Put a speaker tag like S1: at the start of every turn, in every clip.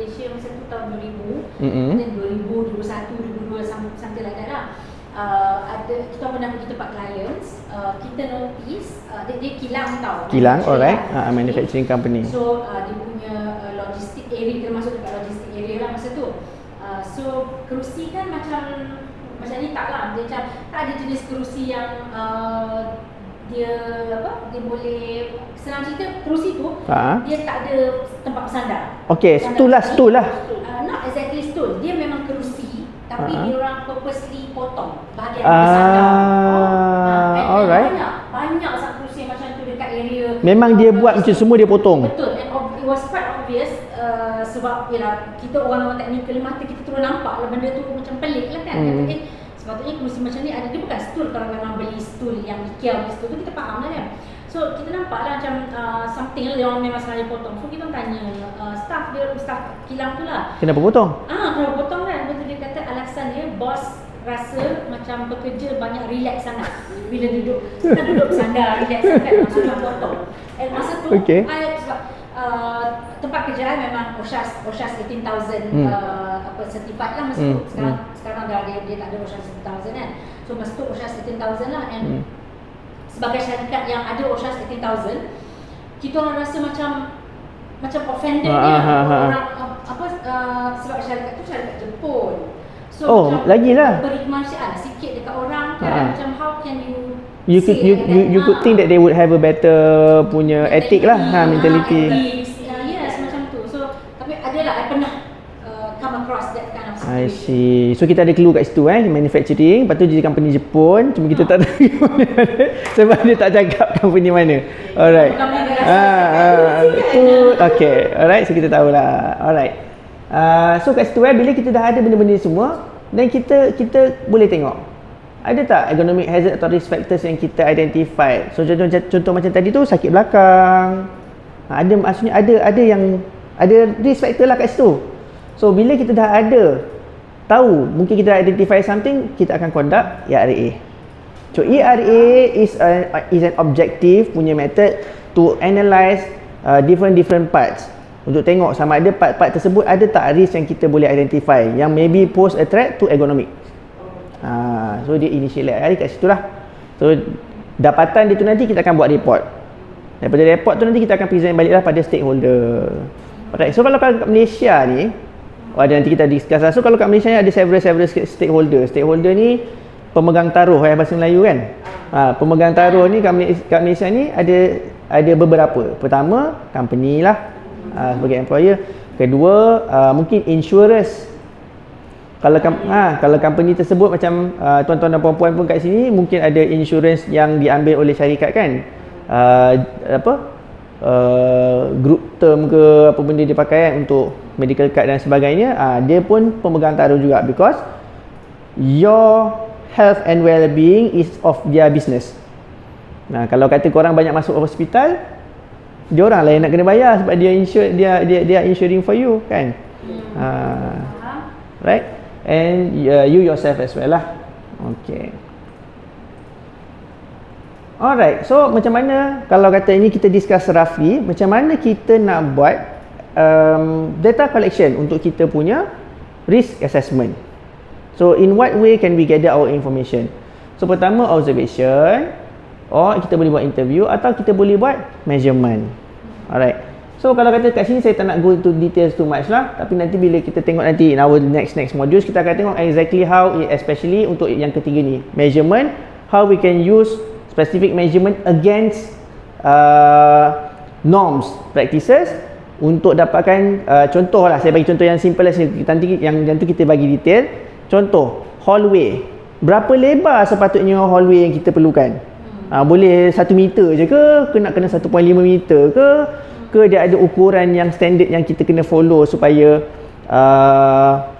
S1: Malaysia masa tu tahun 2000, dan 2000, 2001, 2002 something like that lah. Ada kita pernah pergi tempat clients, kita notice dia kilang tau.
S2: Kilang, alright. Manufacturing company.
S1: So dia punya logistik area, kita masuk dekat logistik area lah masa tu. So kerusi kan macam ni tak lah. Dia macam tak ada jenis kerusi yang dia boleh, senang cerita, kerusi tu dia tak ada tempat bersandar.
S2: Okey, stool lah.
S1: Not exactly stool. Dia memang kerusi, tapi dia orang purposely potong bahagian bersandar.
S2: Alright.
S1: Banyak sangat kerusi macam tu dekat area.
S2: Memang dia buat macam semua dia potong.
S1: Betul. And it was quite obvious sebab yalah, kita orang teknikal, mata kita terus nampak lah benda tu macam pelik lah kan. Sepatutnya kerusi macam ni ada, dia bukan stool. Kalau memang beli stool yang IKEA beli stool tu, kita faham lah kan. So kita nampak lah macam something lah, dia orang memang sengaja potong. So kita tanya staff kilang tu lah,
S2: kenapa potong?
S1: Kenapa potong kan. Lepas tu dia kata alasan dia, bos rasa macam bekerja banyak relax sangat bila duduk bersandar, relax sangat, maksud dia potong. And masa tu sebab tempat kerjaan memang OSHAS 18,000 certified lah masa tu. Sekarang dah dia tak ada OSHAS 18,000 kan. So masa tu OSHAS 18,000 lah. And sebagai syarikat yang ada OSHAS 18,000, kita orang rasa macam offended dia. Sebab syarikat tu syarikat Jepun. So
S2: lagilah
S1: beri kemanusiaan sikit dekat orang kan. Macam how can
S2: you could think that they would have a better punya ethic lah, mentality.
S1: Yes, macam tu. So tapi adalah I pernah come across that kind of situation.
S2: I see. So kita ada clue kat situ manufacturing, lepas tu jadi company Jepun, cuma kita tak tahu mana sebab dia tak cakap company mana. Alright. Okay. Alright, so kita tahulah. Alright. So kat situ bila kita dah ada benda-benda ni semua, dan kita boleh tengok ada tak economic hazard atau risk factors yang kita identify. So contoh macam tadi tu, sakit belakang. Maksudnya ada risk factor lah kat situ. So bila kita dah ada tahu, mungkin kita dah identify something, kita akan conduct ERA. So ERA is an objective punya method to analyze different parts, untuk tengok sama ada part-part tersebut ada tak risk yang kita boleh identify yang maybe pose a threat to economic. So dia initial ERA kat situ lah. So dapatan dia tu nanti kita akan buat report. Daripada report tu nanti kita akan present balik lah pada stakeholder. Alright, so kalau kat Malaysia ni, nanti kita discuss lah. So kalau kat Malaysia ni ada several stakeholder. Stakeholder ni pemegang taruh bahasa Melayu kan. Pemegang taruh ni kat Malaysia ni ada beberapa. Pertama, company lah sebagai employer. Kedua, mungkin insurers. Kalau company tersebut macam tuan-tuan dan puan-puan pun kat sini, mungkin ada insurans yang diambil oleh syarikat kan. Group term ke apa benda dia pakai untuk medical card dan sebagainya, dia pun pemegang taruh juga, because your health and well-being is of their business. Kalau kata korang banyak masuk hospital, dia orang lah yang nak kena bayar sebab dia insuring for you kan. Right? And you yourself as well lah. Okay. Alright, so macam mana kalau kata ini kita discuss roughly, macam mana kita nak buat data collection untuk kita punya risk assessment. So in what way can we gather our information? So pertama, observation, or kita boleh buat interview, atau kita boleh buat measurement. Alright. So kalau kata kat sini saya tak nak go into details too much lah, tapi nanti bila kita tengok nanti in our next modules, kita akan tengok exactly how, especially untuk yang ketiga ni, measurement, how we can use specific measurement against norms, practices, untuk dapatkan contoh lah. Saya bagi contoh yang simple lah, nanti yang tu kita bagi detail. Contoh, hallway. Berapa lebar sepatutnya hallway yang kita perlukan? Boleh 1 meter je ke? Kena 1.5 meter ke dia ada ukuran yang standard yang kita kena follow supaya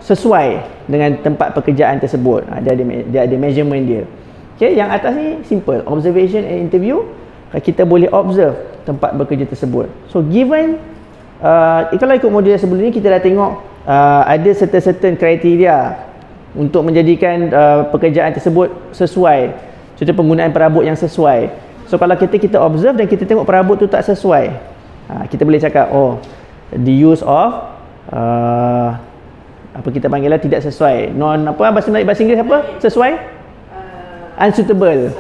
S2: sesuai dengan tempat pekerjaan tersebut. Dia ada measurement dia. Okay, yang atas ni simple, observation and interview. Kita boleh observe tempat bekerja tersebut. So given kalau ikut modul sebelum ni, kita dah tengok ada certain kriteria untuk menjadikan pekerjaan tersebut sesuai. Contoh penggunaan perabot yang sesuai. So kalau kita observe dan kita tengok perabot tu tak sesuai, kita boleh cakap the use of apa kita panggil lah, tidak sesuai, non apa bahasa Inggeris apa? Sesuai? Unsuitable.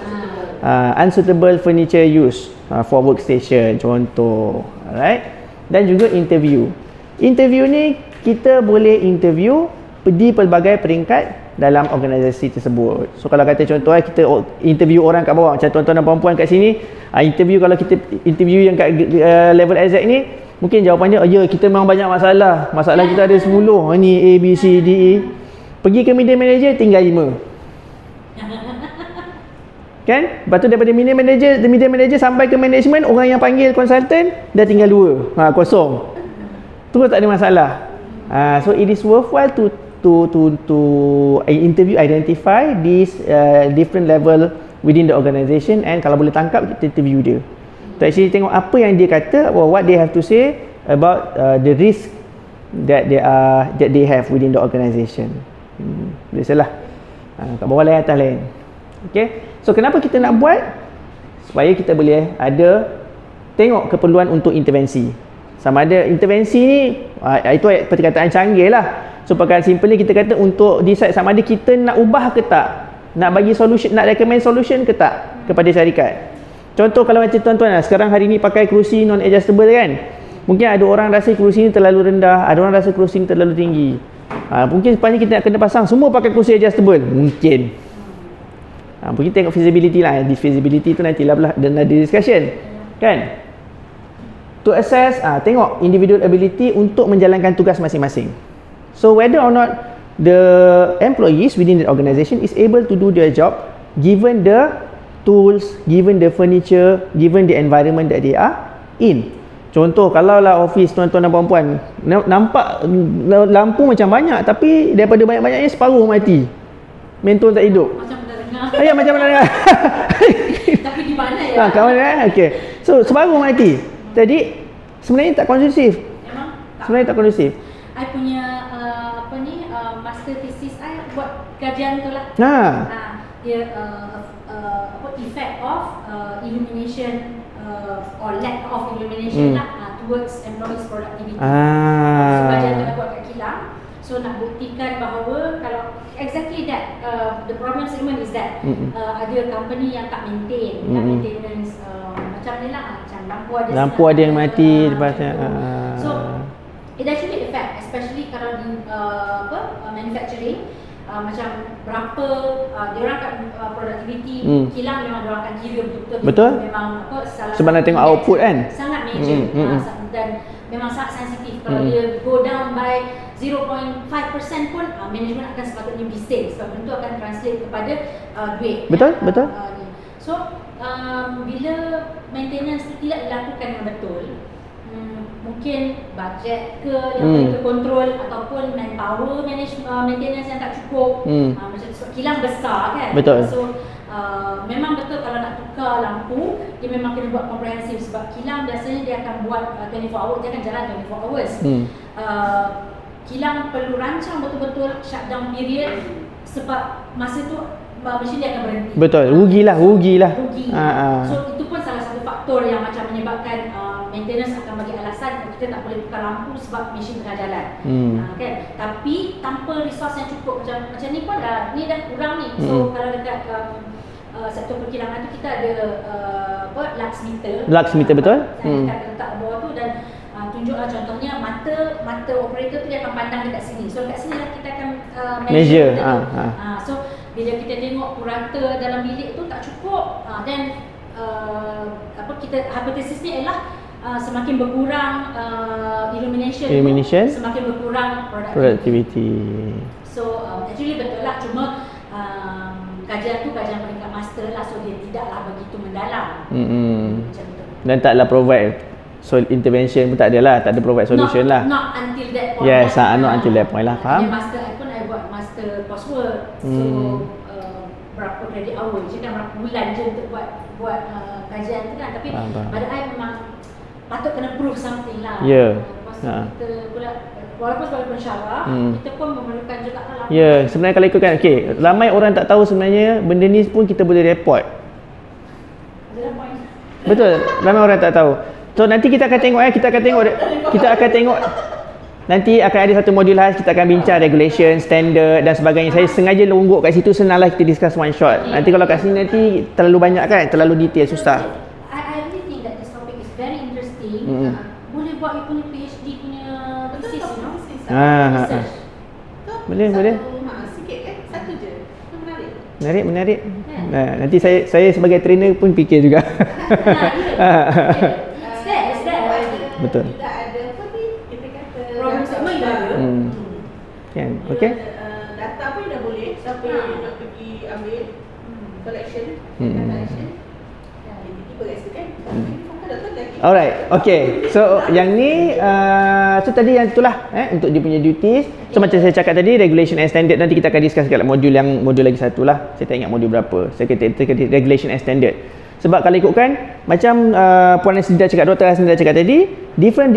S2: Unsuitable furniture use for workstation contoh. Alright. Dan juga interview. Interview ni kita boleh interview di pelbagai peringkat dalam organisasi tersebut. So kalau kata contoh kita interview orang kat bawah, macam tuan-tuan dan puan-puan kat sini, interview, kalau kita interview yang kat level exec ni, mungkin jawapannya, ya kita memang banyak masalah. Masalah kita ada 10. Ni A, B, C, D, E. Pergi ke media manager tinggal 5. Kan? Lepas tu daripada media manager sampai ke management, orang yang panggil konsultan dah tinggal 2. Kosong. Terus tak ada masalah. So it is worthwhile to interview, identify this different level within the organisation, and kalau boleh tangkap, kita interview dia. To actually tengok apa yang dia kata, or what they have to say about the risk that they have within the organisation. Biasalah. Kat bawah lain, atas lain. Okay. So kenapa kita nak buat? Supaya kita boleh ada tengok keperluan untuk intervensi. Sama ada intervensi ni, itu perkataan canggih lah. So perkataan simple ni kita kata untuk decide sama ada kita nak ubah ke tak, nak bagi solution, nak recommend solution ke tak kepada syarikat. Contoh kalau macam tuan-tuan lah, sekarang hari ni pakai kerusi non-adjustable kan. Mungkin ada orang rasa kerusi ni terlalu rendah, ada orang rasa kerusi ni terlalu tinggi. Mungkin sepatutnya kita nak kena pasang semua pakai kerusi adjustable. Mungkin. Mungkin tengok feasibility lah. This feasibility tu nantilah ada discussion. Kan? To assess, tengok individual ability untuk menjalankan tugas masing-masing. So whether or not the employees within the organisation is able to do their job given the tools, given the furniture, given the environment that they are in. Contoh, kalau lah office tuan-tuan dan puan-puan, nampak lampu macam banyak, tapi daripada banyak-banyaknya separuh mati. Mental tak hidup. Macam pernah dengar. Ya, macam pernah dengar.
S1: Tapi di mana ya?
S2: Kat mana? Okay. So separuh mati. Jadi sebenarnya tak kondusif.
S1: Memang tak.
S2: Sebenarnya tak kondusif.
S1: I punya master thesis I buat kajian tu lah. Dia effect of illumination or lack of illumination lah towards employees productivity. So kajian tu dah buat kat Kilang. So nak buktikan bahawa kalau exactly that the problem statement is that ada company yang tak maintain, maintenance macam ni lah, macam lampu ada
S2: yang mati lepas
S1: so it actually affect, especially kalau di manufacturing, macam berapa diorang kat productivity Kilang memang diorang akan kira betul-betul. Memang
S2: sebab nak tengok output kan
S1: sangat major dan memang sangat sensitif. Kalau dia go down by 0.5% pun management akan sepatutnya bising, sebab tentu akan translate kepada duit.
S2: Betul.
S1: So bila maintenance tu tidak dilakukan dengan betul, mungkin budget ke yang perlu terkontrol, ataupun manpower maintenance yang tak cukup. Macam sebab Kilang besar kan.
S2: Betul.
S1: So memang betul kalau nak tukar lampu, dia memang kena buat komprehensif, sebab Kilang biasanya dia akan buat 24 hours, dia akan jalan 24 hours. Kilang perlu rancang betul-betul shutdown period, sebab masa tu mesin dia akan berhenti.
S2: Betul, rugilah.
S1: So itu pun salah satu faktor yang macam menyebabkan maintenance akan bagi alasan kita tak boleh tukar lampu sebab mesin tengah jalan. Kan? Tapi tanpa resource yang cukup, macam ni pun ni dah kurang ni. So kalau dekat sektor perkilangan tu kita ada lux meter
S2: betul.
S1: Kita letak bawah tu dan tunjuklah contohnya mata operator tu dia akan pandang dekat sini. So dekat sini lah kita akan measure. So bila kita tengok purata dalam bilik tu tak cukup, dan kita hipotesis ni ialah semakin berkurang illumination semakin berkurang productivity. So actually betul lah, cuma kajian tu kajian peringkat master lah, so dia tidaklah begitu mendalam. Macam tu. Dan
S2: taklah provide intervention pun tak ada lah, tak ada provide solution lah.
S1: Not until that point.
S2: Yes, not until that point lah. Faham?
S1: Master I pun I buat master coursework. So berapa credit hour je kan, berapa bulan je untuk buat kajian tu kan. Tapi pada I memang patut kena prove something lah. Kita pula walaupun sebagai pensyarah, kita pun memerlukan juga lah.
S2: Sebenarnya kalau ikutkan, ramai orang tak tahu sebenarnya benda ni pun kita boleh report. Betul, ramai orang tak tahu. So nanti kita akan tengok Nanti akan ada satu modul khas, kita akan bincang regulation, standard dan sebagainya. Saya sengaja longgok kat situ, senanglah kita discuss one shot. Nanti kalau kat sini nanti terlalu banyak kan, terlalu detail, susah.
S1: I really think that this topic is very interesting. Boleh buat you punya PhD punya thesis, you know? Research.
S2: Boleh.
S3: Sikit kan, satu je.
S2: Menarik. Nanti saya sebagai trainer pun fikir juga.
S1: It's there.
S2: Betul.
S3: Kita ada apa ni? Kita kata
S1: Problem statement dah ada.
S2: Kan, okey.
S3: Data pun dah boleh. Siapa yang nak pergi ambil collection, collection. Tiba-tiba rasa kan.
S2: Alright, okay. So yang ni, so tadi yang itulah untuk dia punya duties. So macam saya cakap tadi, regulation and standard, nanti kita akan discuss kat modul lagi satu lah. Saya tak ingat modul berapa. Saya kata regulation and standard. Sebab kalau ikutkan, macam Puan Asnida cakap, Dr. Asnida cakap tadi, different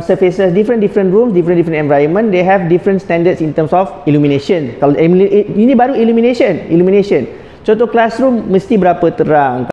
S2: surfaces, different rooms, different environment, they have different standards in terms of illumination. Kalau ini baru illumination. Contoh classroom mesti berapa terang.